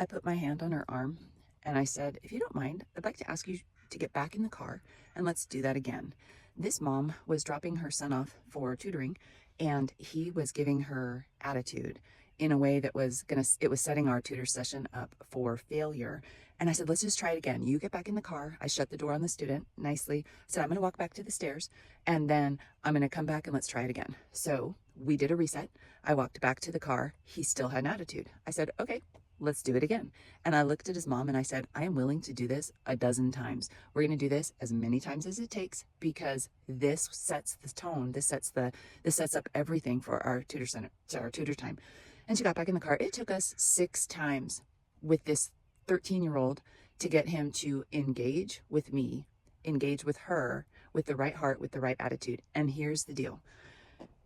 I put my hand on her arm and I said, if you don't mind, I'd like to ask you to get back in the car and let's do that again. This mom was dropping her son off for tutoring and he was giving her attitude in a way that was it was setting our tutor session up for failure. And I said, let's just try it again. You get back in the car. I shut the door on the student nicely. Said, I'm going to walk back to the stairs and then I'm going to come back and let's try it again. So we did a reset. I walked back to the car. He still had an attitude. I said, okay, let's do it again. And I looked at his mom and I said, I am willing to do this a dozen times. We're going to do this as many times as it takes because this sets the tone. This sets up everything for our tutor center, our tutor time. And she got back in the car. It took us 6 times with this 13-year-old to get him to engage with me, engage with her, with the right heart, with the right attitude. And here's the deal.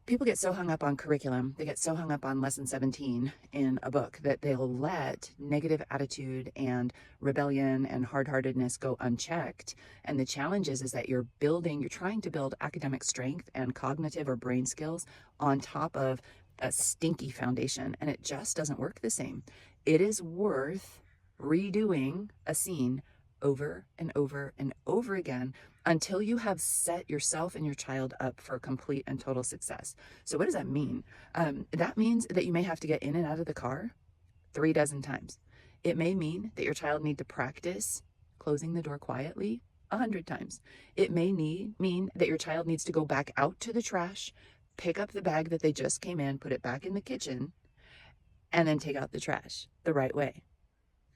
People get so hung up on curriculum, they get so hung up on lesson 17 in a book that they'll let negative attitude and rebellion and hard-heartedness go unchecked. And the challenge is that you're trying to build academic strength and cognitive or brain skills on top of a stinky foundation, and it just doesn't work the same. It is worth redoing a scene over and over and over again until you have set yourself and your child up for complete and total success. So what does that mean? That means that you may have to get in and out of the car 3 dozen times. It may mean that your child need to practice closing the door quietly 100 times. It may mean that your child needs to go back out to the trash, pick up the bag that they just came in, put it back in the kitchen, and then take out the trash the right way.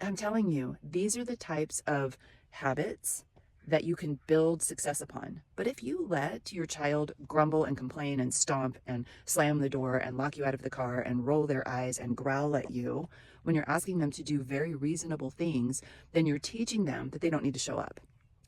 I'm telling you, these are the types of habits that you can build success upon. But if you let your child grumble and complain and stomp and slam the door and lock you out of the car and roll their eyes and growl at you when you're asking them to do very reasonable things, then you're teaching them that they don't need to show up.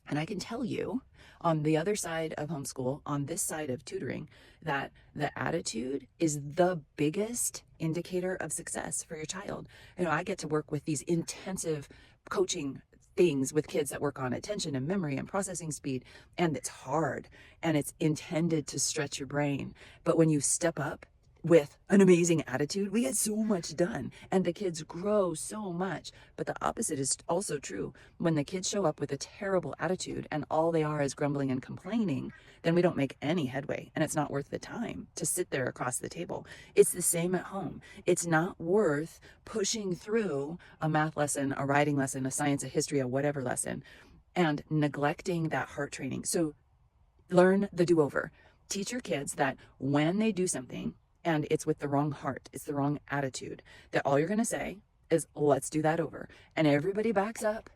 And I can tell you, on the other side of homeschool, on this side of tutoring, that the attitude is the biggest indicator of success for your child. You know, I get to work with these intensive coaching things with kids that work on attention and memory and processing speed, and it's hard and it's intended to stretch your brain. But when you step up with an amazing attitude, we get so much done and the kids grow so much. But the opposite is also true. When the kids show up with a terrible attitude and all they are is grumbling and complaining, then we don't make any headway and it's not worth the time to sit there across the table. It's the same at home. It's not worth pushing through a math lesson, a writing lesson, a science, a history, a whatever lesson, and neglecting that heart training. So learn the do-over. Teach your kids that when they do something, and it's with the wrong heart, it's the wrong attitude, that all you're going to say is, let's do that over. And everybody backs up,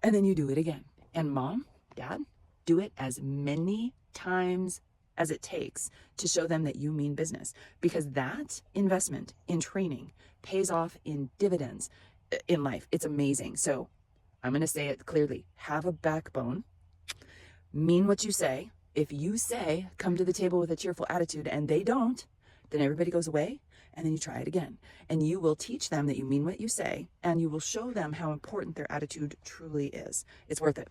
and then you do it again. And mom, dad, do it as many times as it takes to show them that you mean business. Because that investment in training pays off in dividends in life. It's amazing. So I'm going to say it clearly. Have a backbone. Mean what you say. If you say, come to the table with a cheerful attitude, and they don't, then everybody goes away, and then you try it again. And you will teach them that you mean what you say, and you will show them how important their attitude truly is. It's worth it.